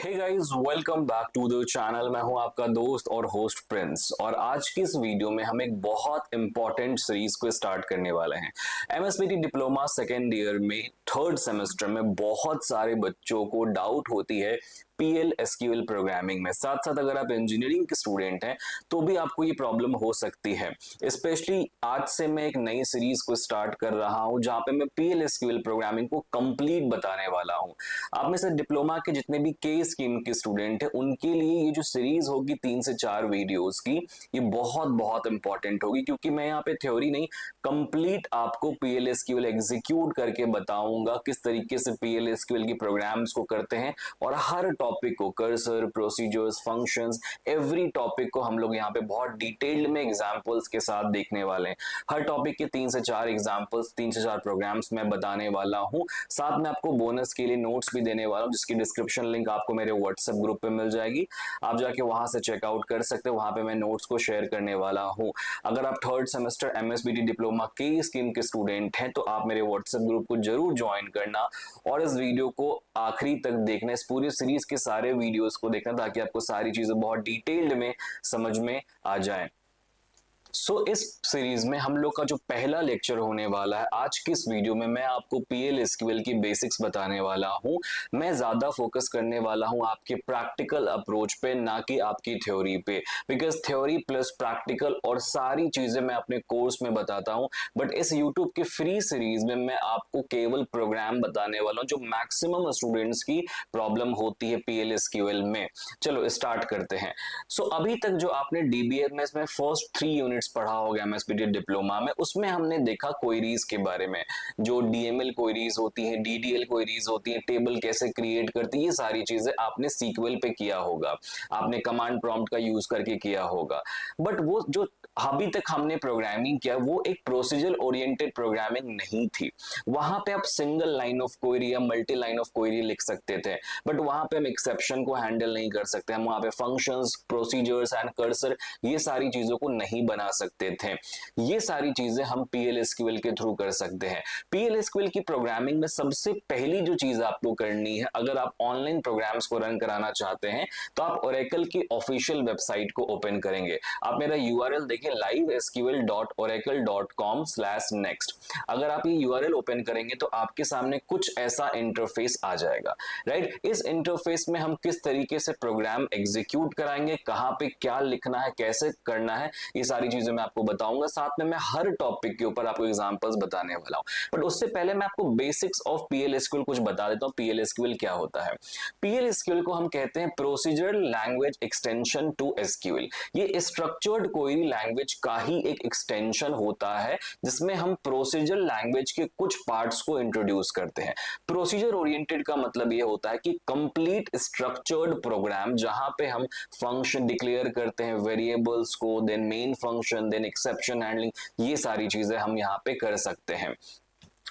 Hey guys, welcome back to the channel. मैं हूं आपका दोस्त और होस्ट प्रिंस, और आज की इस वीडियो में हम एक बहुत इंपॉर्टेंट सीरीज को स्टार्ट करने वाले हैं। एमएसबीटी डिप्लोमा सेकेंड ईयर में थर्ड सेमेस्टर में बहुत सारे बच्चों को डाउट होती है पीएल एसक्यूएल प्रोग्रामिंग में। साथ साथ अगर आप इंजीनियरिंग के स्टूडेंट हैं तो भी आपको ये प्रॉब्लम हो सकती है। स्पेशली आज से मैं एक नई सीरीज को स्टार्ट कर रहा हूं जहां पे मैं पीएल एसक्यूएल प्रोग्रामिंग को कंप्लीट बताने वाला हूं। आप में से डिप्लोमा के जितने भी के स्कीम के स्टूडेंट हैं उनके लिए ये जो सीरीज होगी 3 से 4 वीडियोस की, ये बहुत बहुत इंपॉर्टेंट होगी, क्योंकि मैं यहाँ पे थ्योरी नहीं, कंप्लीट आपको पीएल एसक्यूएल एग्जीक्यूट करके बताऊंगा किस तरीके से पीएल एसक्यूएल की प्रोग्राम्स को करते हैं। और हर टॉपिक को, cursor, procedures, functions, every topic को हम लोग यहाँ पे बहुत डिटेल्ड में एग्जांपल्स के साथ देखने वाले हैं। हर टॉपिक के 3 से 4 एग्जांपल्स, 3 से 4 प्रोग्राम्स मैं बताने वाला हूँ। साथ में आपको बोनस के लिए नोट्स भी देने वाला हूँ, जिसकी डिस्क्रिप्शन लिंक आपको मेरे व्हाट्सएप ग्रुप पे मिल जाएगी। आप जाके वहां से चेकआउट कर सकते हैं, वहां पे मैं नोट्स को शेयर करने वाला हूँ। अगर आप थर्ड सेमेस्टर एमएसबीटी डिप्लोमा के स्कीम के स्टूडेंट हैं तो आप मेरे व्हाट्सएप ग्रुप को जरूर ज्वाइन करना और इस वीडियो को आखिरी तक देखना, इस पूरी सीरीज के सारे वीडियोस को देखना, ताकि आपको सारी चीजें बहुत डिटेल्ड में समझ में आ जाए। इस सीरीज में हम लोग का जो पहला लेक्चर होने वाला है, आज की इस वीडियो में मैं आपको पीएल एसक्यूएल की बेसिक्स बताने वाला हूं। मैं ज्यादा फोकस करने वाला हूं आपके प्रैक्टिकल अप्रोच पे, ना कि आपकी थ्योरी पे, बिकॉज थ्योरी प्लस प्रैक्टिकल और सारी चीजें मैं अपने कोर्स में बताता हूं। बट इस यूट्यूब की फ्री सीरीज में मैं आपको केवल प्रोग्राम बताने वाला हूं जो मैक्सिमम स्टूडेंट्स की प्रॉब्लम होती है पीएल एसक्यूएल में। चलो स्टार्ट करते हैं। अभी तक जो आपने डीबीएमएस में फर्स्ट 3 यूनिट्स पढ़ा होगा एमएसबीटी डिप्लोमा में, उसमें हमने देखा क्वेरीज के बारे में, जो डीएमएल क्वेरीज होती हैं, डीडीएल क्वेरीज होती हैं, टेबल कैसे क्रिएट करती है, ये सारी चीजें आपने सीक्वल पे किया होगा, आपने कमांड प्रॉम्प्ट का यूज करके किया होगा। बट वो जो अभी तक हमने प्रोग्रामिंग किया वो एक प्रोसीजर ओरिएंटेड प्रोग्रामिंग नहीं थी। वहां पे आप सिंगल लाइन ऑफ क्वेरी या मल्टी लाइन ऑफ क्वेरी लिख सकते थे, बट वहां पे हम एक्सेप्शन को हैंडल नहीं कर सकते। हम वहां पे फंक्शंस, प्रोसीजर्स एंड कर्सर, ये सारी चीजों को नहीं बना सकते थे। ये सारी चीजें हम पीएल एसक्यूएल के थ्रू कर सकते हैं। पीएल एसक्यूएल की प्रोग्रामिंग में सबसे पहली जो चीज आपको करनी है, अगर आप ऑनलाइन प्रोग्राम्स को रन कराना चाहते हैं तो आप ओरेकल की ऑफिशियल वेबसाइट को ओपन करेंगे। आप मेरा यूआरएल देखिए, livesql.oracle.com/next। अगर आप ये यूआरएल ओपन करेंगे तो आपके सामने कुछ ऐसा इंटरफेस आ जाएगा, राइट। इस इंटरफेस में हम किस तरीके से प्रोग्राम एग्जीक्यूट कराएंगे, कहां पे क्या लिखना है, कैसे करना है, ये सारी चीजें मैं आपको बताऊंगा। साथ में मैं हर टॉपिक के ऊपर आपको एग्जांपल्स बताने वाला हूं। बट उससे पहले मैं आपको बेसिक्स ऑफ पीएल एसक्यूएल कुछ बता देता हूं। पीएल एसक्यूएल क्या होता है? पीएल एसक्यूएल को हम कहते हैं procedure language extension to SQL. ये स्ट्रक्चर्ड क्वेरी लैंग्वेज का ही एक एक्सटेंशन होता है, जिसमें हम प्रोसीजर लैंग्वेज के कुछ पार्ट्स को इंट्रोड्यूस करते हैं। प्रोसीजर ओरिएंटेड का मतलब ये होता है कि कंप्लीट स्ट्रक्चर्ड प्रोग्राम, जहां पे हम फंक्शन डिक्लेयर करते हैं, वेरिएबल्स को, then main function, then exception handling, ये सारी चीजें हम यहाँ पे कर सकते हैं,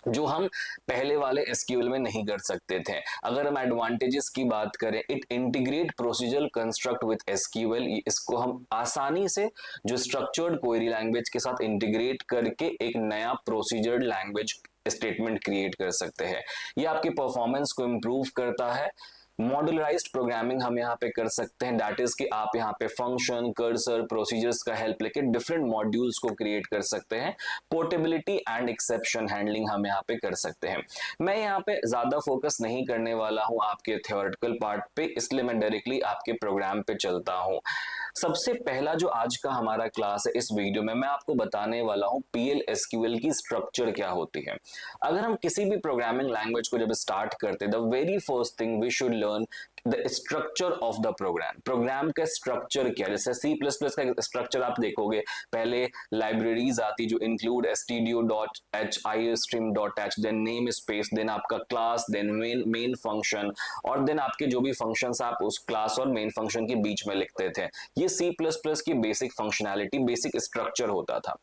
जो हम पहले वाले एसक्यूएल में नहीं कर सकते थे। अगर हम एडवांटेजेस की बात करें, it integrate procedure construct with SQL. इसको हम आसानी से जो स्ट्रक्चर्ड क्वेरी लैंग्वेज के साथ इंटीग्रेट करके एक नया प्रोसीजर लैंग्वेज स्टेटमेंट क्रिएट कर सकते हैं। ये आपके परफॉर्मेंस को इंप्रूव करता है। मॉड्यूलराइज्ड प्रोग्रामिंग हम यहाँ पे कर सकते हैं, दैट इज कि आप यहाँ पे फंक्शन, कर्सर, प्रोसीजर्स का हेल्प लेके डिफरेंट मॉड्यूल्स को क्रिएट कर सकते हैं। पोर्टेबिलिटी एंड एक्सेप्शन हैंडलिंग हम यहाँ पे कर सकते हैं। मैं यहाँ पे ज्यादा फोकस नहीं करने वाला हूँ आपके थ्योरेटिकल पार्ट पे, इसलिए मैं डायरेक्टली आपके प्रोग्राम पे चलता हूँ। सबसे पहला जो आज का हमारा क्लास है, इस वीडियो में मैं आपको बताने वाला हूँ पीएल एसक्यूएल की स्ट्रक्चर क्या होती है। अगर हम किसी भी प्रोग्रामिंग लैंग्वेज को जब स्टार्ट करते हैं, the very first thing we should learn the structure of the program. Program का स्ट्रक्चर क्या है? जैसे C++ का स्ट्रक्चर आप देखोगे, पहले लाइब्रेरीज आती जो include stdio.h, iostream.h, then name space, then आपका क्लास, देन मेन फंक्शन, और देन आपके जो भी फंक्शंस आप उस क्लास और मेन फंक्शन के बीच में लिखते थे। ये C++ की बेसिक फंक्शनैलिटी, बेसिक स्ट्रक्चर होता था।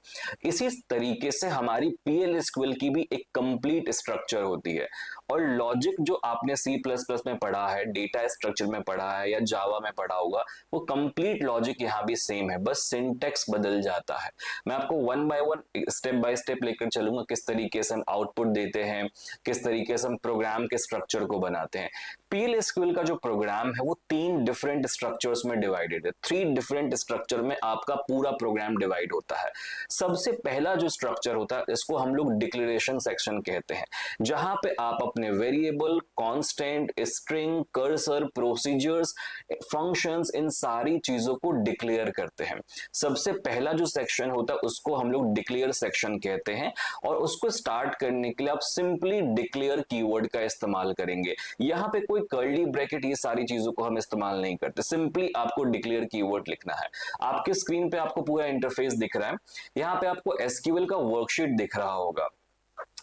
इसी तरीके से हमारी पीएल एसक्यूएल की भी एक कंप्लीट स्ट्रक्चर होती है। और लॉजिक जो आपने C++ में पढ़ा है, डेटा स्ट्रक्चर में पढ़ा है या जावा में पढ़ा होगा, वो कंप्लीट लॉजिक यहाँ भी सेम है, बस सिंटेक्स बदल जाता है। मैं आपको one by one, step by step लेकर चलूंगा, किस तरीके से हम आउटपुट देते हैं, किस तरीके से हम प्रोग्राम के स्ट्रक्चर को बनाते हैं। PL/SQL का जो प्रोग्राम है वो 3 डिफरेंट स्ट्रक्चर्स में डिवाइडेड है। 3 डिफरेंट स्ट्रक्चर में आपका पूरा प्रोग्राम डिवाइड होता है। सबसे पहला जो स्ट्रक्चर होता है इसको हम लोग डिक्लेरेशन सेक्शन कहते हैं, जहां पे आप अपने variable, constant, string, cursor, procedures, functions, इन सारी चीजों को डिक्लेयर करते हैं। सबसे पहला जो सेक्शन होता है उसको हम लोग डिक्लेयर सेक्शन कहते हैं, और उसको स्टार्ट करने के लिए आप सिंपली डिक्लेयर कीवर्ड का इस्तेमाल करेंगे। यहां पे कोई कर्ली ब्रैकेट, ये सारी चीजों को हम इस्तेमाल नहीं करते, सिंपली आपको डिक्लेयर कीवर्ड लिखना है। आपके स्क्रीन पे आपको पूरा इंटरफेस दिख रहा है, यहां पे आपको एसक्यूएल का वर्कशीट दिख रहा होगा।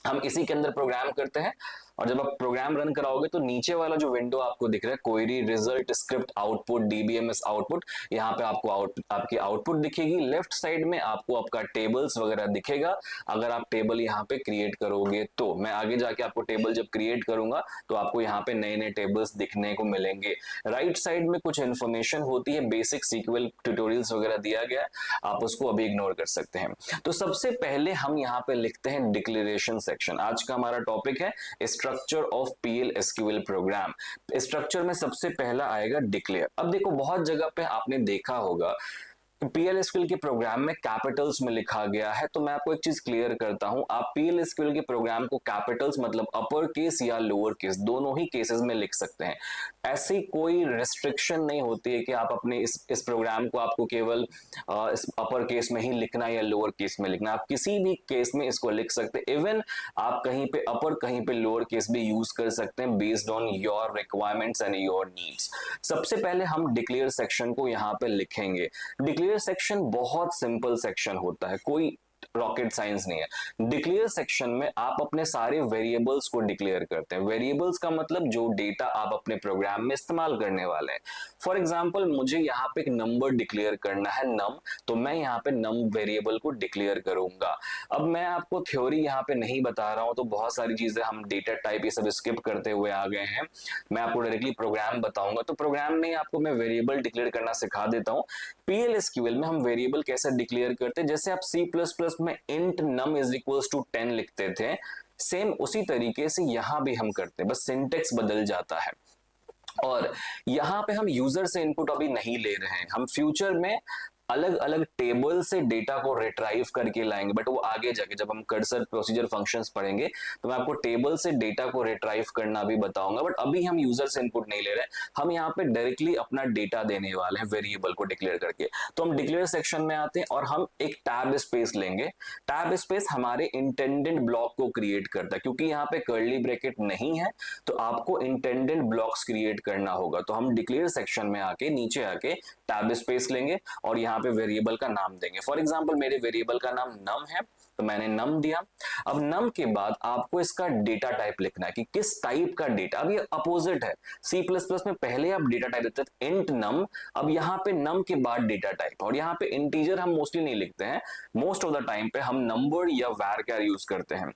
हम इसी के अंदर प्रोग्राम करते हैं, और जब आप प्रोग्राम रन कराओगे तो नीचे वाला जो विंडो आपको दिख रहा है, query, result, script, output, DBMS output, यहाँ पे आपको आपकी आउटपुट दिखेगी। लेफ्ट साइड में आपको आपका टेबल्स वगैरह दिखेगा, अगर आप टेबल यहाँ पे क्रिएट करोगे तो। मैं आगे जाके आपको टेबल जब क्रिएट करूंगा तो आपको यहाँ पे नए नए टेबल्स दिखने को मिलेंगे। राइट साइड में कुछ इन्फॉर्मेशन होती है, बेसिक सीक्वल ट्यूटोरियल्स वगैरह दिया गया है, आप उसको अभी इग्नोर कर सकते हैं। तो सबसे पहले हम यहाँ पे लिखते हैं डिक्लेरेशन सेक्शन। आज का हमारा टॉपिक है structure of PL/SQL programme. Structure में सबसे पहला आएगा डिक्लेयर। अब देखो, बहुत जगह पे आपने देखा होगा PL/SQL के प्रोग्राम में कैपिटल्स में लिखा गया है, तो मैं आपको एक चीज क्लियर करता हूं, आप PL/SQL के प्रोग्राम को कैपिटल्स मतलब अपर केस या लोअर केस दोनों ही केसेस में लिख सकते हैं। ऐसी कोई रेस्ट्रिक्शन नहीं होती है कि आप अपने इस प्रोग्राम को आपको केवल इस अपर केस में ही लिखना या लोअर केस में लिखना, आप किसी भी केस में इसको लिख सकते हैं। इवन आप कहीं पे अपर कहीं पे लोअर केस भी यूज कर सकते हैं, based on your requirements and your needs. सबसे पहले हम डिक्लेयर सेक्शन को यहाँ पे लिखेंगे। डिक्लेयर सेक्शन बहुत सिंपल सेक्शन होता है, कोई रॉकेट साइंस नहीं है। डिक्लेयर सेक्शन में आप अपने सारे वेरिएबल्स को डिक्लेयर करते हैं। वेरिएबल्स का मतलब जो डेटा आप अपने प्रोग्राम में इस्तेमाल करने वाले हैं। फॉर एग्जांपल, मुझे यहाँ पे एक नंबर डिक्लेयर करना है, नम, तो मैं यहाँ पे नम वेरिएबल को डिक्लेयर करूंगा। अब मैं आपको थ्योरी यहाँ पे नहीं बता रहा हूं, तो बहुत सारी चीजें हम डेटा टाइप ये सब स्किप करते हुए आ गए हैं। मैं आपको डायरेक्टली प्रोग्राम बताऊंगा, तो प्रोग्राम में आपको मैं वेरिएबल डिक्लेयर करना सिखा देता हूँ। PL/SQL में हम वेरिएबल कैसे डिक्लेयर करते हैं, जैसे आप C++ में int num is equals to 10 लिखते थे, सेम उसी तरीके से यहां भी हम करते हैं, बस सिंटेक्स बदल जाता है। और यहां पे हम यूजर से इनपुट अभी नहीं ले रहे हैं, हम फ्यूचर में अलग अलग टेबल से डेटा को रिट्राइव करके लाएंगे, बट वो आगे जाके जब हम कर्सर, प्रोसीजर, फंक्शंस पढ़ेंगे तो मैं आपको टेबल से डेटा को रिट्राइव करना भी बताऊंगा। बट अभी हम यूजर से इनपुट नहीं ले रहे हैं, हम यहाँ पे डायरेक्टली अपना डेटा देने वाले हैं वेरिएबल को डिक्लेयर करके। तो हम डिक्लेयर सेक्शन में आते हैं और हम एक टैब स्पेस लेंगे। टैब स्पेस हमारे इंटेंडेड ब्लॉक को क्रिएट करता है, क्योंकि यहाँ पे कर्ली ब्रैकेट नहीं है तो आपको इंटेंडेड ब्लॉक्स क्रिएट करना होगा। तो हम डिक्लेयर सेक्शन में आके नीचे आके टैब स्पेस लेंगे और यहाँ पे वेरिएबल का नाम देंगे। फॉर एग्जांपल, मेरे वेरिएबल का नाम नम है, तो मैंने नम दिया। अब नम के बाद आपको इसका डेटा टाइप लिखना है कि किस टाइप का डेटा। अब ये अपोजिट है, C++ में पहले आप डेटा टाइप देते थे इंट नम, अब यहाँ पे नम के बाद डेटा टाइप। और यहाँ पे इंटीजर हम मोस्टली नहीं लिखते हैं, मोस्ट ऑफ द टाइम पे हम नंबर या var यूज करते हैं।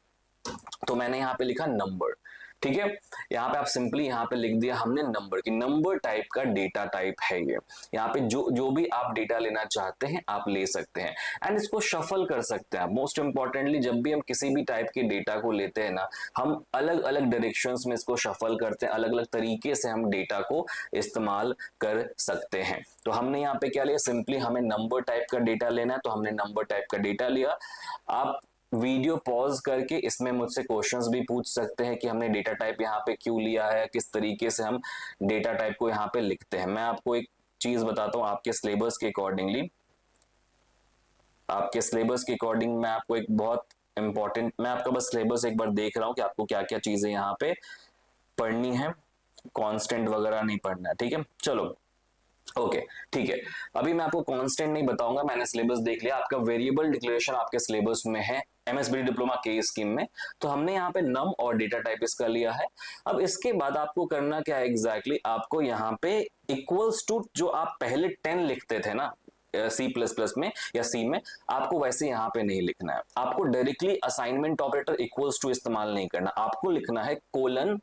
तो मैंने यहाँ पे लिखा नंबर, ठीक है। यहाँ पे आप सिंपली यहाँ पे लिख दिया हमने नंबर, की नंबर टाइप का डेटा टाइप है ये। यहाँ पे जो भी आप डेटा लेना चाहते हैं आप ले सकते हैं, एंड इसको शफल कर सकते हैं। मोस्ट इंपॉर्टेंटली, जब भी हम किसी भी टाइप के डेटा को लेते हैं ना, हम अलग अलग डायरेक्शंस में इसको शफल करते हैं, अलग अलग तरीके से हम डेटा को इस्तेमाल कर सकते हैं। तो हमने यहाँ पे क्या लिया, सिंपली हमें नंबर टाइप का डेटा लेना है, तो हमने नंबर टाइप का डेटा लिया। आप वीडियो पॉज करके इसमें मुझसे क्वेश्चंस भी पूछ सकते हैं कि हमने डेटा टाइप यहाँ पे क्यों लिया है, किस तरीके से हम डेटा टाइप को यहाँ पे लिखते हैं। मैं आपको एक चीज बताता हूँ, आपके सिलेबस के अकॉर्डिंगली, आपके सिलेबस के अकॉर्डिंग मैं आपको एक बहुत इंपॉर्टेंट, मैं आपका बस सिलेबस एक बार देख रहा हूँ कि आपको क्या क्या चीजें यहाँ पे पढ़नी है, कॉन्स्टेंट वगैरह नहीं पढ़ना है, ठीक है। चलो ओके, ठीक है। अभी मैं आपको कांस्टेंट नहीं बताऊंगा, मैंने सिलेबस देख लिया। आपका वेरिएबल डिक्लेरेशन आपके सिलेबस में है MSBD डिप्लोमा के स्कीम में, तो हमने यहाँ पे नम और डेटा टाइप इसका लिया है। अब इसके बाद आपको करना क्या है एग्जैक्टली, आपको यहाँ पे इक्वल्स टू, जो आप पहले 10 लिखते थे ना C++ में या C में, आपको वैसे यहाँ पे नहीं लिखना है। आपको directly assignment operator equals to इस्तेमाल नहीं करना, आपको लिखना है कोलन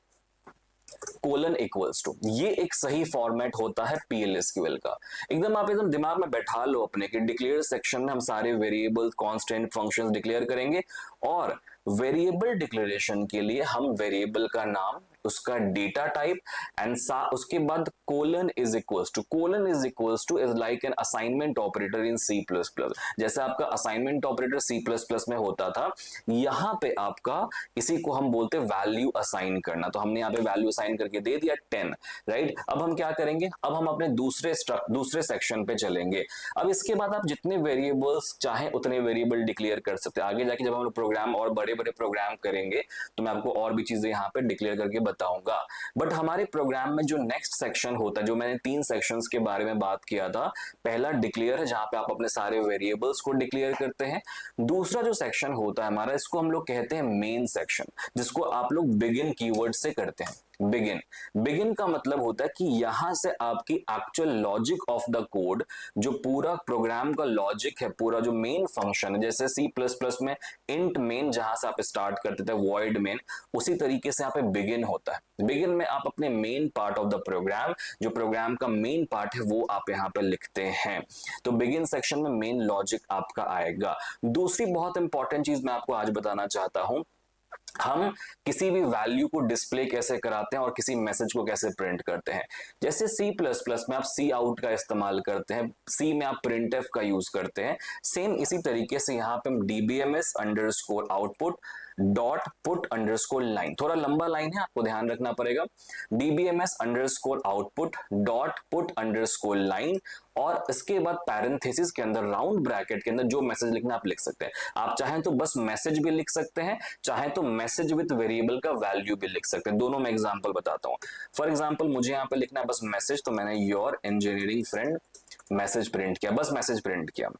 इक्वल्स टू। ये एक सही फॉर्मेट होता है PL/SQL का। एकदम आप एकदम दिमाग में बैठा लो अपने कि डिक्लेयर सेक्शन में हम सारे वेरिएबल, कांस्टेंट, फंक्शंस डिक्लेयर करेंगे, और वेरिएबल डिक्लेरेशन के लिए हम वेरिएबल का नाम उसका डेटा टाइप एंड उसके बाद colon is equals to is like an assignment operator in C plus plus. जैसे आपका assignment operator C plus plus में होता था, यहां पे आपका इसी को हम बोलते हैं वैल्यू असाइन करना। तो हमने यहाँ पे वैल्यू असाइन करके दे दिया 10, राइट। अब हम क्या करेंगे, अब हम अपने दूसरे सेक्शन पे चलेंगे। अब इसके बाद आप जितने वेरिएबल्स चाहें उतने वेरिएबल डिक्लेयर कर सकते हैं। आगे जाके जब हम लोग प्रोग्राम और बड़े बड़े प्रोग्राम करेंगे तो मैं आपको और भी चीजें यहाँ पे डिक्लेयर करके बताऊंगा। बट हमारे प्रोग्राम में जो नेक्स्ट सेक्शन होता है, जो मैंने 3 सेक्शंस के बारे में बात किया था, पहला डिक्लेयर है जहां पे आप अपने सारे वेरिएबल्स को डिक्लेयर करते हैं। दूसरा जो सेक्शन होता है हमारा, इसको हम लोग कहते हैं मेन सेक्शन, जिसको आप लोग बिगिन कीवर्ड से करते हैं। बिगिन का मतलब होता है कि यहां से आपकी actual logic of the code, जो पूरा प्रोग्राम का लॉजिक है, पूरा जो मेन फंक्शन है, जैसे सी प्लस प्लस में इंट मेन जहां से आप स्टार्ट करते थे वॉइड मेन, उसी तरीके से यहाँ पे बिगिन होता है। बिगिन में आप अपने main part of the program, जो प्रोग्राम का मेन पार्ट है, वो आप यहाँ पे लिखते हैं। तो बिगिन सेक्शन में मेन लॉजिक आपका आएगा। दूसरी बहुत इंपॉर्टेंट चीज मैं आपको आज बताना चाहता हूं, हम किसी भी वैल्यू को डिस्प्ले कैसे कराते हैं और किसी मैसेज को कैसे प्रिंट करते हैं। जैसे सी प्लस प्लस में आप सी आउट का इस्तेमाल करते हैं, सी में आप प्रिंट एफ का यूज करते हैं, सेम इसी तरीके से यहाँ पे हम DBMS underscore output dot put underscore line, थोड़ा लंबा लाइन है, आपको ध्यान रखना पड़ेगा, DBMS underscore output dot put underscore line, और इसके बाद पैरेंथेसिस के अंदर राउंड ब्रैकेट के अंदर जो मैसेज लिखना आप लिख सकते हैं। आप चाहें तो बस मैसेज भी लिख सकते हैं, चाहे तो मैसेज विद वेरिएबल का वैल्यू भी लिख सकते हैं। दोनों में एग्जांपल बताता हूं। फॉर एग्जांपल मुझे यहाँ पे लिखना है बस मैसेज, तो मैंने your engineering friend message print किया, बस मैसेज प्रिंट किया,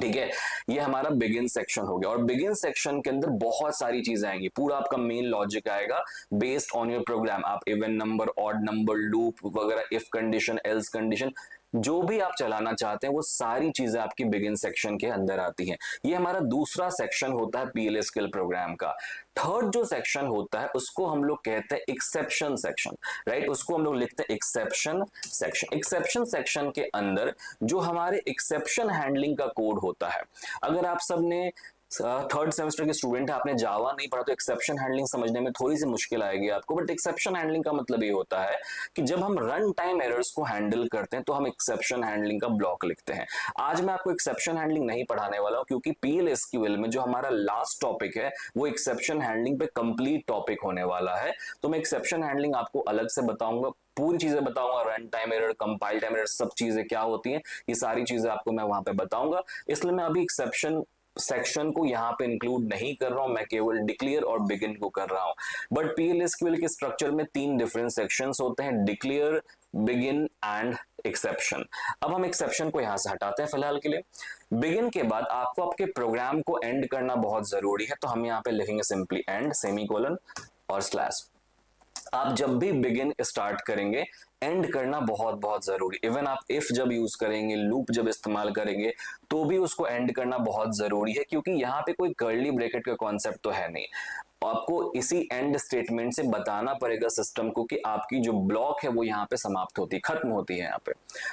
ठीक है। ये हमारा बिगिन सेक्शन हो गया। और बिगिन सेक्शन के अंदर बहुत सारी चीजें आएंगी, पूरा आपका मेन लॉजिक आएगा बेस्ड ऑन योर प्रोग्राम। आप even number, odd number, loop वगैरह, इफ कंडीशन, एल्स कंडीशन, जो भी आप चलाना चाहते हैं वो सारी चीजें आपकी बिगिन सेक्शन के अंदर आती हैं। ये हमारा दूसरा सेक्शन होता है PL/SQL प्रोग्राम का। थर्ड जो सेक्शन होता है उसको हम लोग कहते हैं एक्सेप्शन सेक्शन, राइट। उसको हम लोग लिखते हैं एक्सेप्शन सेक्शन। एक्सेप्शन सेक्शन के अंदर जो हमारे एक्सेप्शन हैंडलिंग का कोड होता है, अगर आप सबने थर्ड सेमेस्टर के स्टूडेंट है, आपने जावा नहीं पढ़ा, तो एक्सेप्शन हैंडलिंग समझने में थोड़ी सी मुश्किल आएगी आपको। बट एक्सेप्शन हैंडलिंग का मतलब ये होता है कि जब हम रन टाइम एरर्स को हैंडल करते हैं तो हम एक्सेप्शन हैंडलिंग का ब्लॉक लिखते हैं। आज मैं आपको एक्सेप्शन हैंडलिंग नहीं पढ़ाने वाला हूं, क्योंकि PL/SQL में जो हमारा लास्ट टॉपिक है वो एक्सेप्शन हैंडलिंग पे कंप्लीट टॉपिक होने वाला है। तो मैं एक्सेप्शन हैंडलिंग आपको अलग से बताऊंगा, पूरी चीजें बताऊंगा, run time error, compile time error, सब चीजें क्या होती हैं, ये सारी चीजें आपको मैं वहां पे बताऊंगा। इसलिए मैं अभी एक्सेप्शन सेक्शन को यहाँ पे इंक्लूड नहीं कर रहा हूं, मैं केवल डिक्लेयर और बिगिन को कर रहा हूं। बट PL/SQL के स्ट्रक्चर में 3 डिफरेंट सेक्शंस होते हैं, डिक्लेयर, बिगिन एंड एक्सेप्शन। अब हम एक्सेप्शन को यहां से हटाते हैं फिलहाल के लिए। बिगिन के बाद आपको आपके प्रोग्राम को एंड करना बहुत जरूरी है, तो हम यहाँ पे लिखेंगे सिंपली एंड, सेमीकोलन और स्लैश। आप जब भी बिगिन स्टार्ट करेंगे, एंड करना बहुत बहुत जरूरी। इवन आप इफ जब यूज करेंगे, लूप जब इस्तेमाल करेंगे, तो भी उसको एंड करना बहुत जरूरी है, क्योंकि यहाँ पे कोई कर्ली ब्रैकेट का कॉन्सेप्ट तो है नहीं। आपको इसी एंड स्टेटमेंट से बताना पड़ेगा सिस्टम को कि आपकी जो ब्लॉक है वो यहाँ पे समाप्त होती है, खत्म होती है यहाँ पे।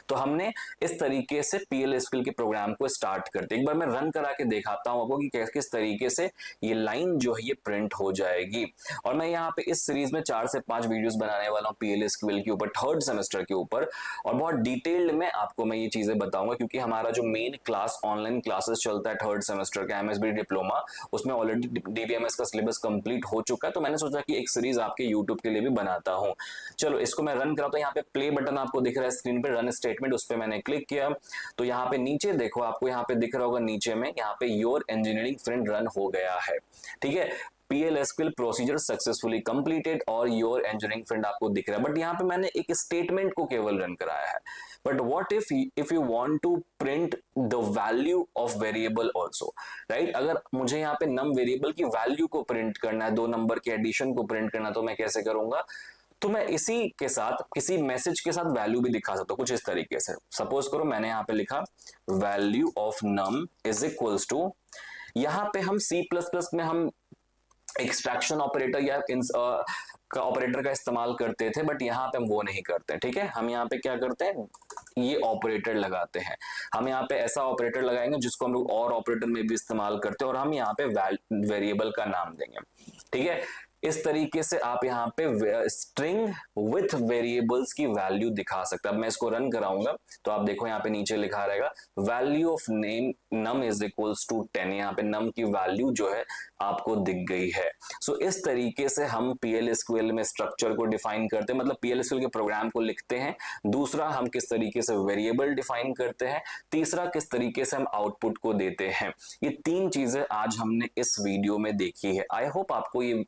तो हमने इस तरीके से PL/SQL के प्रोग्राम को स्टार्ट करते। एक बार मैं रन करा के दिखाता हूँ आपको कि किस तरीके से ये लाइन जो है ये प्रिंट हो जाएगी। और मैं यहाँ पे इस सीरीज में 4 से 5 वीडियोस बनाने वाला हूँ PL/SQL के ऊपर, थर्ड सेमेस्टर के ऊपर, और बहुत डिटेल्ड में आपको मैं ये चीजें बताऊंगा, क्योंकि हमारा जो मेन क्लास, ऑनलाइन क्लासेस चलता है थर्ड सेमेस्टर का MSBD डिप्लोमा, उसमें ऑलरेडी DBMS का सिलेबस कंप्लीट हो चुका है। तो मैंने सोचा कि एक सीरीज आपके यूट्यूब के लिए भी बनाता हूं। चलो इसको मैं रन कराता हूं। यहाँ पे प्ले बटन आपको दिख रहा है स्क्रीन पे, रन स्टेटमेंट, उस पर मैंने क्लिक किया। तो यहाँ पे नीचे देखो, आपको यहाँ पे दिख रहा होगा नीचे में, यहाँ पे योर इंजीनियरिंग फ्रेंड रन हो गया है, ठीक है। PL/SQL प्रोसीजर सक्सेसफुली कंप्लीटेड और योर इंजीनियरिंग फ्रेंड आपको दिख रहा है। बट यहाँ पे मैंने एक स्टेटमेंट को केवल रन कराया है। But what if you want to print the value of variable also, right. अगर मुझे यहाँ पे नम वेरिएबल की वैल्यू को प्रिंट करना है, 2 नंबर के एडिशन को प्रिंट करना, तो मैं कैसे करूंगा? तो मैं इसी के साथ किसी मैसेज के साथ वैल्यू भी दिखा सकता हूँ, कुछ इस तरीके से। सपोज करो मैंने यहाँ पे लिखा value of num is equals to, यहाँ पे हम C++ में हम एक्सट्रैक्शन ऑपरेटर या का ऑपरेटर का इस्तेमाल करते थे, बट यहाँ पे हम वो नहीं करते, ठीक है। हम यहाँ पे क्या करते हैं, ये ऑपरेटर लगाते हैं। हम यहाँ पे ऐसा ऑपरेटर लगाएंगे जिसको हम लोग और ऑपरेटर में भी इस्तेमाल करते हैं, और हम यहाँ पे वेरिएबल का नाम देंगे, ठीक है। इस तरीके से आप यहाँ पे स्ट्रिंग विथ वेरिएबल्स की वैल्यू दिखा सकते हैं। अब मैं इसको रन कराऊंगा तो आप देखो यहाँ पे नीचे लिखा रहेगा value of name num is equals to 10। यहाँ पे नम की वैल्यू जो है आपको दिख गई है। सो इस तरीके से हम PL/SQL में स्ट्रक्चर को डिफाइन करते हैं, मतलब PL/SQL के प्रोग्राम को लिखते हैं। दूसरा, हम किस तरीके से वेरिएबल डिफाइन करते हैं। तीसरा, किस तरीके से हम आउटपुट को देते हैं। ये तीन चीजें आज हमने इस वीडियो में देखी है। आई होप आपको ये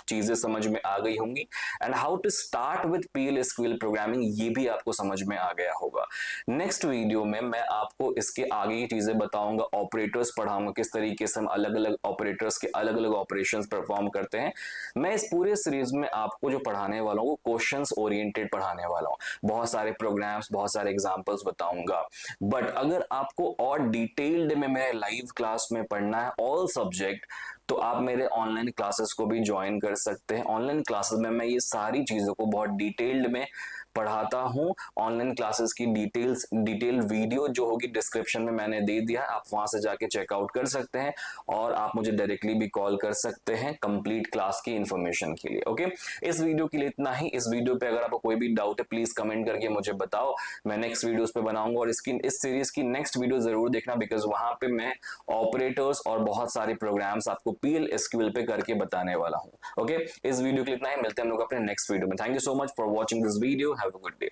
चीजें समझ में आ गई होंगी and how to start with PL/SQL programming ये भी आपको समझ में आ गया होगा। नेक्स्ट वीडियो में मैं आपको इसके आगे की चीजें बताऊंगा, ऑपरेटर्स पढ़ाऊंगा, किस तरीके से हम अलग अलग ऑपरेटर्स के अलग अलग ऑपरेशंस परफॉर्म करते हैं। मैं इस पूरे सीरीज में आपको जो पढ़ाने वाला हूँ वो क्वेश्चंस ओरिएंटेड पढ़ाने वाला हूँ। बहुत सारे प्रोग्राम्स, बहुत सारे एग्जाम्पल्स बताऊंगा। बट अगर आपको और डिटेल्ड में मेरे लाइव क्लास में पढ़ना है ऑल सब्जेक्ट, तो आप मेरे ऑनलाइन क्लासेस को भी ज्वाइन कर सकते हैं। ऑनलाइन क्लासेस में मैं ये सारी चीजों को बहुत डिटेल्ड में पढ़ाता हूं। ऑनलाइन क्लासेस की डिटेल वीडियो जो होगी डिस्क्रिप्शन में मैंने दे दिया है, आप वहां से जाके चेकआउट कर सकते हैं और आप मुझे डायरेक्टली भी कॉल कर सकते हैं कंप्लीट क्लास की इंफॉर्मेशन के लिए। ओके, इस वीडियो के लिए इतना ही। इस वीडियो पे अगर आपको कोई भी डाउट है प्लीज कमेंट करके मुझे बताओ, मैं नेक्स्ट वीडियोस पे बनाऊंगा। और इस सीरीज की नेक्स्ट वीडियो जरूर देखना, बिकॉज वहां पे मैं ऑपरेटर्स और बहुत सारे प्रोग्राम्स आपको PL/SQL पे करके बताने वाला हूँ। ओके, इस वीडियो के लिए इतना ही, मिलते हैं हम लोग अपने नेक्स्ट वीडियो में। Thank you so much for watching this video. Have a good day.